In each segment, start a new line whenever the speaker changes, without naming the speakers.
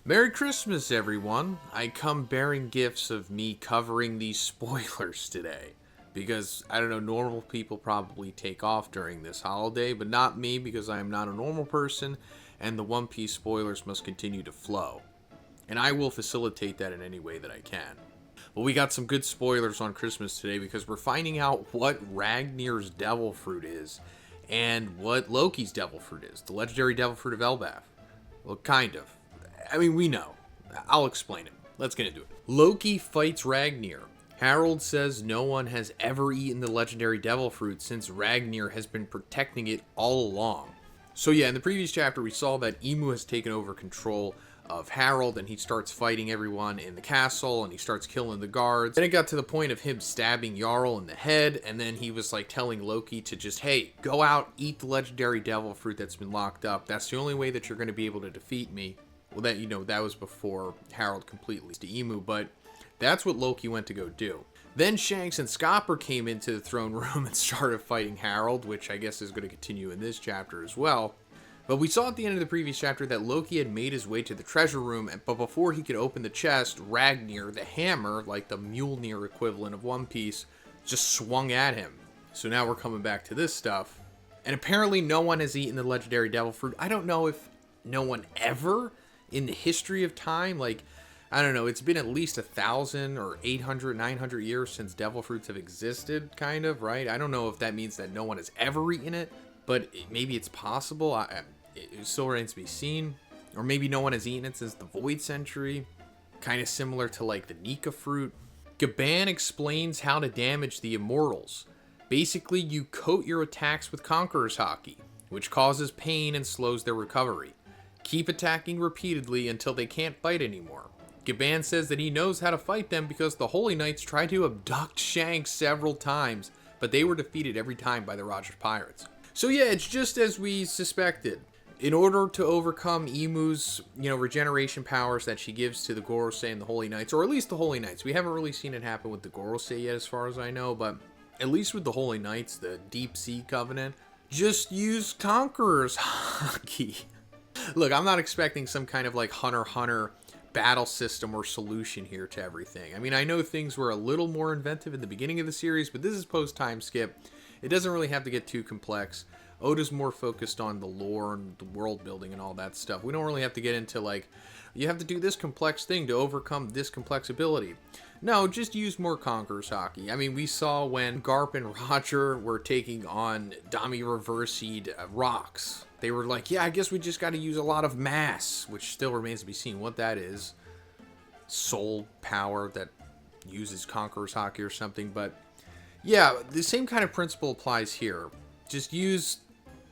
Merry Christmas, everyone. I come bearing gifts of me covering these spoilers today. Because, I don't know, normal people probably take off during this holiday, but not me because I am not a normal person, and the One Piece spoilers must continue to flow. And I will facilitate that in any way that I can. But we got some good spoilers on Christmas today because we're finding out what Ragnir's devil fruit is, and what Loki's devil fruit is. The legendary devil fruit of Elbaf. Well, kind of. I mean, we know. I'll explain it. Let's get into it. Loki fights Ragnar. Harold says no one has ever eaten the legendary devil fruit since Ragnar has been protecting it all along. So yeah, in the previous chapter we saw that Emu has taken over control of Harold and he starts fighting everyone in the castle and he starts killing the guards. Then it got to the point of him stabbing Jarl in the head, and then he was like telling Loki to just, hey, go out, eat the legendary devil fruit that's been locked up. That's the only way that you're going to be able to defeat me. Well, that was before Harold completely to Emu, but that's what Loki went to go do. Then Shanks and Scopper came into the throne room and started fighting Harold, which I guess is going to continue in this chapter as well. But we saw at the end of the previous chapter that Loki had made his way to the treasure room, but before he could open the chest, Ragnar, the hammer, like the Mjolnir equivalent of One Piece, just swung at him. So now we're coming back to this stuff. And apparently no one has eaten the legendary devil fruit. I don't know if no one ever in the history of time, like, I don't know, it's been at least 1,000 or 800, 900 years since devil fruits have existed, kind of, right? I don't know if that means that no one has ever eaten it, but maybe it's possible. It still remains to be seen. Or maybe no one has eaten it since the Void Century, kind of similar to like the Nika fruit. Gaban explains how to damage the immortals. Basically, you coat your attacks with Conqueror's Haki, which causes pain and slows their recovery. Keep attacking repeatedly until they can't fight anymore. Gaban says that he knows how to fight them because the Holy Knights tried to abduct Shanks several times, but they were defeated every time by the Roger's pirates. So yeah, it's just as we suspected. In order to overcome Emu's, regeneration powers that she gives to the Gorosei and the Holy Knights, or at least the Holy Knights. We haven't really seen it happen with the Gorosei yet as far as I know, but at least with the Holy Knights, the Deep Sea Covenant, just use Conqueror's Haki. Look, I'm not expecting some kind of like Hunter x Hunter battle system or solution here to everything. I mean, I know things were a little more inventive in the beginning of the series, but this is post-time skip. It doesn't really have to get too complex. Oda's more focused on the lore and the world building and all that stuff. We don't really have to get into like, you have to do this complex thing to overcome this complex ability. No, just use more Conqueror's Haki. I mean, we saw when Garp and Roger were taking on Dami Reversi'd rocks. They were like, yeah, I guess we just got to use a lot of mass, which still remains to be seen what that is. Soul power that uses Conqueror's Haki or something. But yeah, the same kind of principle applies here. Just use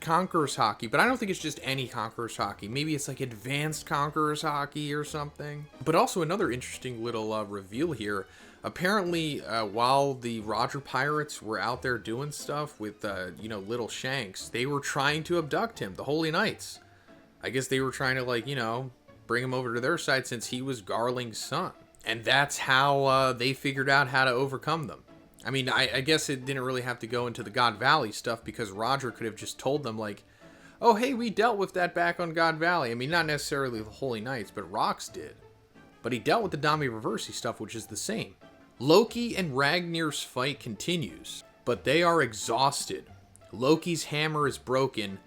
Conqueror's Haki, but I don't think it's just any Conqueror's Haki. Maybe it's like advanced Conqueror's Haki or something. But also another interesting little reveal here. Apparently, while the Roger pirates were out there doing stuff with, little Shanks, they were trying to abduct him, the Holy Knights. I guess they were trying to, bring him over to their side since he was Garling's son. And that's how they figured out how to overcome them. I mean, I guess it didn't really have to go into the God Valley stuff because Roger could have just told them, like, oh, hey, we dealt with that back on God Valley. I mean, not necessarily the Holy Knights, but Rox did. But he dealt with the Dami Reversi stuff, which is the same. Loki and Ragnar's fight continues, but they are exhausted. Loki's hammer is broken,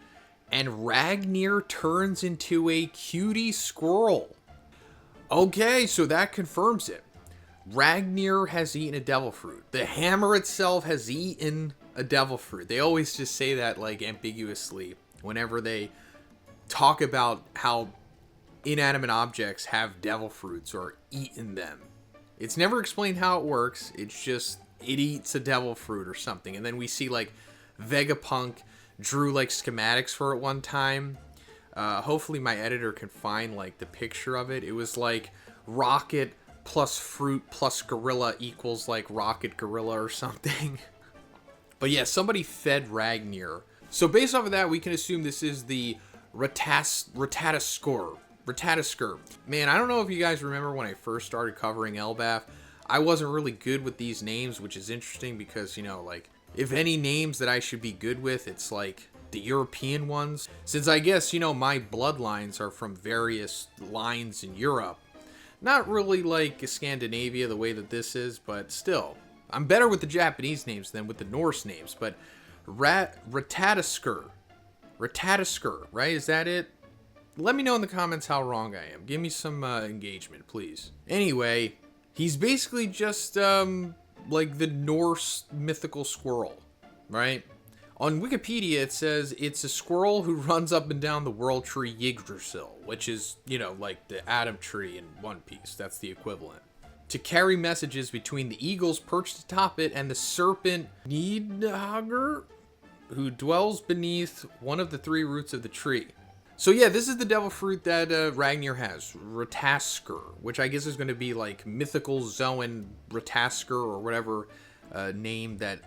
and Ragnar turns into a cutie squirrel. Okay, so that confirms it. Ragnar has eaten a devil fruit. The hammer itself has eaten a devil fruit. They always just say that like ambiguously whenever they talk about how inanimate objects have devil fruits or eaten them. It's never explained how it works. It's just it eats a devil fruit or something. And then we see like Vegapunk drew like schematics for it one time. Hopefully my editor can find like the picture of it. It was like rocket plus fruit plus gorilla equals like rocket gorilla or something. But yeah, somebody fed Ragnar. So based off of that, we can assume this is the Ratatoskr. Man, I don't know if you guys remember when I first started covering Elbaf. I wasn't really good with these names, which is interesting because, if any names that I should be good with, it's like the European ones. Since I guess, you know, my bloodlines are from various lines in Europe. Not really like Scandinavia the way that this is, but still. I'm better with the Japanese names than with the Norse names, but Ratatoskr, right? Is that it? Let me know in the comments how wrong I am. Give me some engagement, please. Anyway, he's basically just like the Norse mythical squirrel, right? On Wikipedia, it says it's a squirrel who runs up and down the world tree Yggdrasil, which is, you know, like the Adam tree in One Piece. That's the equivalent. To carry messages between the eagles perched atop it and the serpent Nidhogger, who dwells beneath one of the 3 roots of the tree. So yeah, this is the devil fruit that Ragnar has, Ratatoskr, which I guess is going to be like mythical Zhoniin Ratatoskr or whatever name that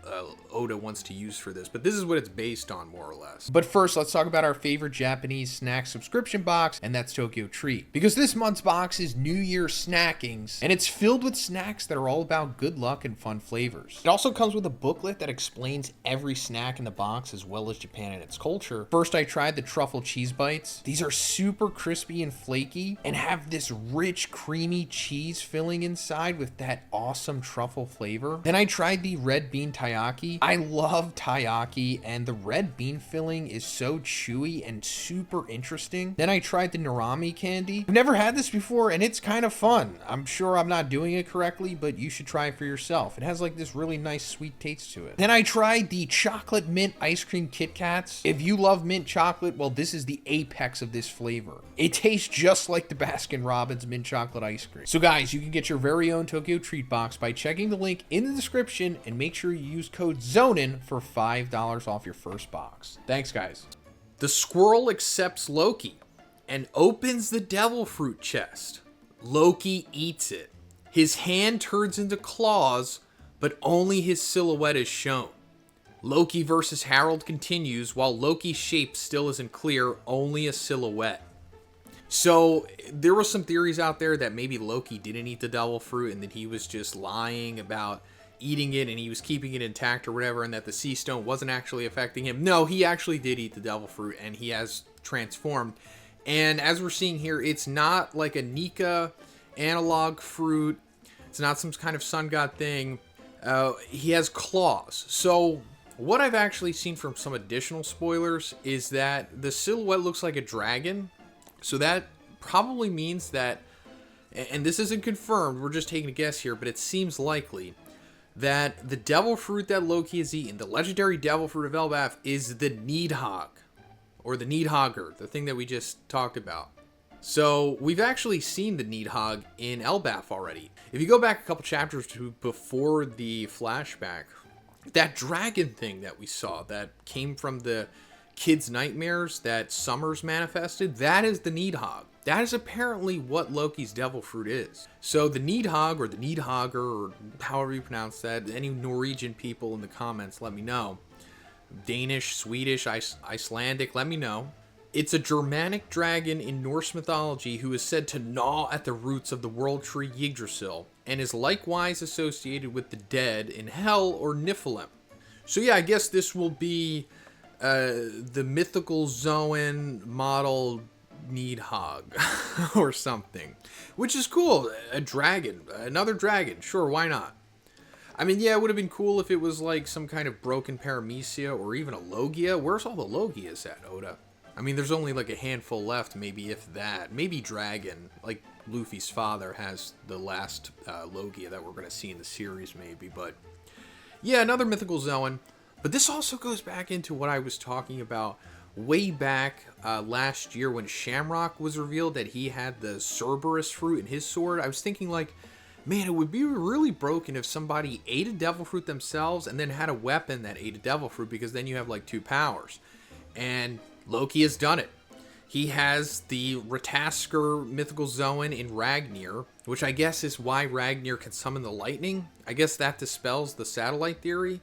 Oda wants to use for this, but this is what it's based on, more or less. But first, let's talk about our favorite Japanese snack subscription box, and that's Tokyo Treat. Because this month's box is New Year snackings, and it's filled with snacks that are all about good luck and fun flavors. It also comes with a booklet that explains every snack in the box, as well as Japan and its culture. First, I tried the truffle cheese bites. These are super crispy and flaky, and have this rich, creamy cheese filling inside with that awesome truffle flavor. Then I tried the red bean taiyaki. I love taiyaki, and the red bean filling is so chewy and super interesting. Then I tried the Narami candy. I've never had this before, and it's kind of fun. I'm sure I'm not doing it correctly, but you should try it for yourself. It has like this really nice sweet taste to it. Then I tried the chocolate mint ice cream Kit Kats. If you love mint chocolate, well, this is the apex of this flavor. It tastes just like the Baskin Robbins mint chocolate ice cream. So guys, you can get your very own Tokyo Treat box by checking the link in the description, and make sure you use code Zhoniin for $5 off your first box. Thanks, guys. The squirrel accepts Loki and opens the devil fruit chest. Loki eats it. His hand turns into claws, but only his silhouette is shown. Loki versus Harold continues while Loki's shape still isn't clear, only a silhouette. So there were some theories out there that maybe Loki didn't eat the devil fruit and that he was just lying about eating it and he was keeping it intact or whatever, and that the sea stone wasn't actually affecting him. No, he actually did eat the devil fruit and he has transformed. And as we're seeing here, it's not like a Nika analog fruit. It's not some kind of sun god thing. He has claws. So what I've actually seen from some additional spoilers is that the silhouette looks like a dragon. So that probably means that, and this isn't confirmed, we're just taking a guess here, but it seems likely that the devil fruit that Loki has eaten, the legendary devil fruit of Elbaf, is the Nidhogg, or the Nidhogger, the thing that we just talked about. So we've actually seen the Nidhogg in Elbaf already. If you go back a couple chapters to before the flashback, that dragon thing that we saw that came from the kids' nightmares that Summers manifested, that is the Nidhogg. That is apparently what Loki's devil fruit is. So the Nidhogg, or the Nidhogger, or however you pronounce that, any Norwegian people in the comments, let me know. Danish, Swedish, Icelandic, let me know. It's a Germanic dragon in Norse mythology who is said to gnaw at the roots of the world tree Yggdrasil, and is likewise associated with the dead in Hell or Niflheim. So yeah, I guess this will be the mythical Zhoniin model Nidhogg or something, which is cool. A dragon, another dragon, sure, why not? I mean, yeah, it would have been cool if it was like some kind of broken paramecia or even a Logia. Where's all the Logias at, Oda? I mean, there's only like a handful left, maybe, if that. Maybe Dragon, like Luffy's father, has the last Logia that we're going to see in the series, maybe. But yeah, another mythical Zhoniin. But this also goes back into what I was talking about way back last year when Shamrock was revealed that he had the Cerberus fruit in his sword. I was thinking, like, man, it would be really broken if somebody ate a devil fruit themselves and then had a weapon that ate a devil fruit, because then you have like 2 powers. And Loki has done it. He has the Ratatoskr mythical Zhoniin in Ragnar, which I guess is why Ragnar can summon the lightning. I guess that dispels the satellite theory.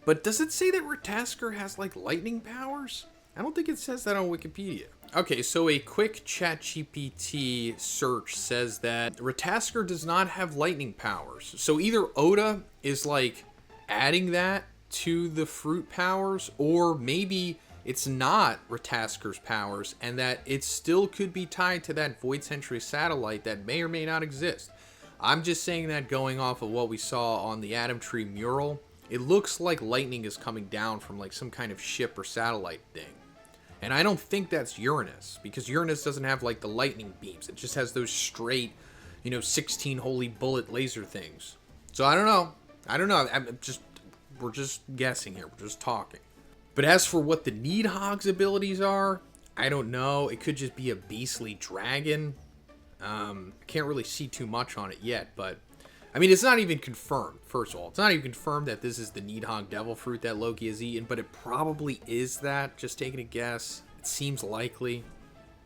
But does it say that Ratatoskr has like lightning powers? I don't think it says that on Wikipedia. Okay, so a quick ChatGPT search says that Ratatoskr does not have lightning powers. So either Oda is like adding that to the fruit powers, or maybe it's not Ratasker's powers, and that it still could be tied to that Void Century satellite that may or may not exist. I'm just saying that going off of what we saw on the Atom Tree mural, it looks like lightning is coming down from like some kind of ship or satellite thing. And I don't think that's Uranus, because Uranus doesn't have like the lightning beams. It just has those straight, 16 holy bullet laser things. So I don't know. We're just guessing here. We're just talking. But as for what the Needhog's abilities are, I don't know. It could just be a beastly dragon. Can't really see too much on it yet, but I mean, it's not even confirmed. First of all, it's not even confirmed that this is the Needhog Devil Fruit that Loki has eaten, but it probably is that. Just taking a guess. It seems likely.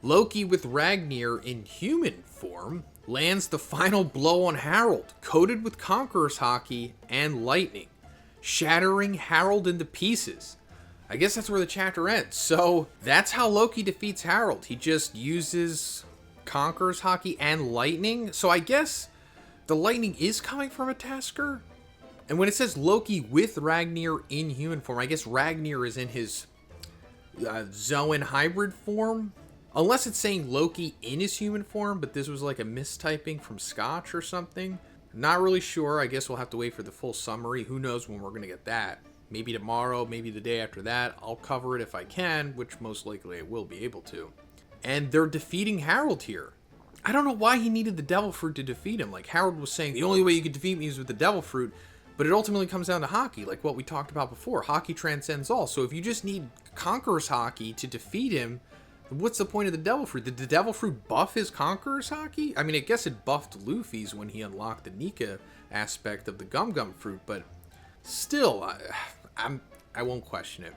Loki with Ragnar in human form lands the final blow on Harold, coated with Conqueror's Hockey and lightning, shattering Harold into pieces. I guess that's where the chapter ends. So that's how Loki defeats Harold. He just uses Conqueror's Hockey and lightning. So I guess the lightning is coming from a Tasker. And when it says Loki with Ragnar in human form, I guess Ragnar is in his Zhoniin hybrid form. Unless it's saying Loki in his human form, but this was like a mistyping from Scotch or something. Not really sure. I guess we'll have to wait for the full summary. Who knows when we're going to get that. Maybe tomorrow, maybe the day after that. I'll cover it if I can, which most likely I will be able to. And they're defeating Harold here. I don't know why he needed the Devil Fruit to defeat him. Like Harold was saying, the only way you could defeat me is with the Devil Fruit. But it ultimately comes down to Hockey, like what we talked about before. Hockey transcends all. So if you just need Conqueror's Hockey to defeat him, what's the point of the Devil Fruit? Did the Devil Fruit buff his Conqueror's Hockey? I mean, I guess it buffed Luffy's when he unlocked the Nika aspect of the Gum Gum Fruit, but still, I won't question it.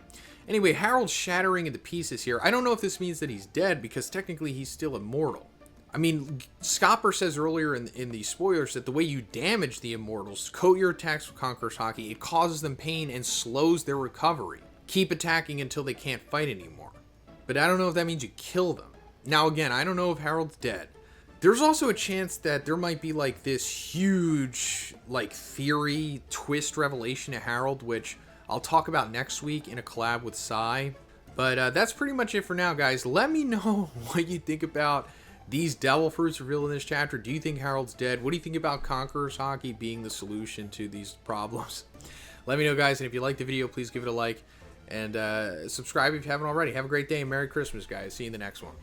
Anyway, Harold's shattering into pieces here. I don't know if this means that he's dead, because technically he's still immortal. I mean, Scopper says earlier in the spoilers that the way you damage the immortals, coat your attacks with Conqueror's Hockey, it causes them pain and slows their recovery. Keep attacking until they can't fight anymore. But I don't know if that means you kill them. Now again, I don't know if Harold's dead. There's also a chance that there might be like this huge like theory twist revelation to Harold, which I'll talk about next week in a collab with Sai. But that's pretty much it for now, guys. Let me know what you think about these Devil Fruits revealed in this chapter. Do you think Harold's dead? What do you think about Conqueror's Hockey being the solution to these problems? Let me know, guys. And if you liked the video, please give it a like. And subscribe if you haven't already. Have a great day and Merry Christmas, guys. See you in the next one.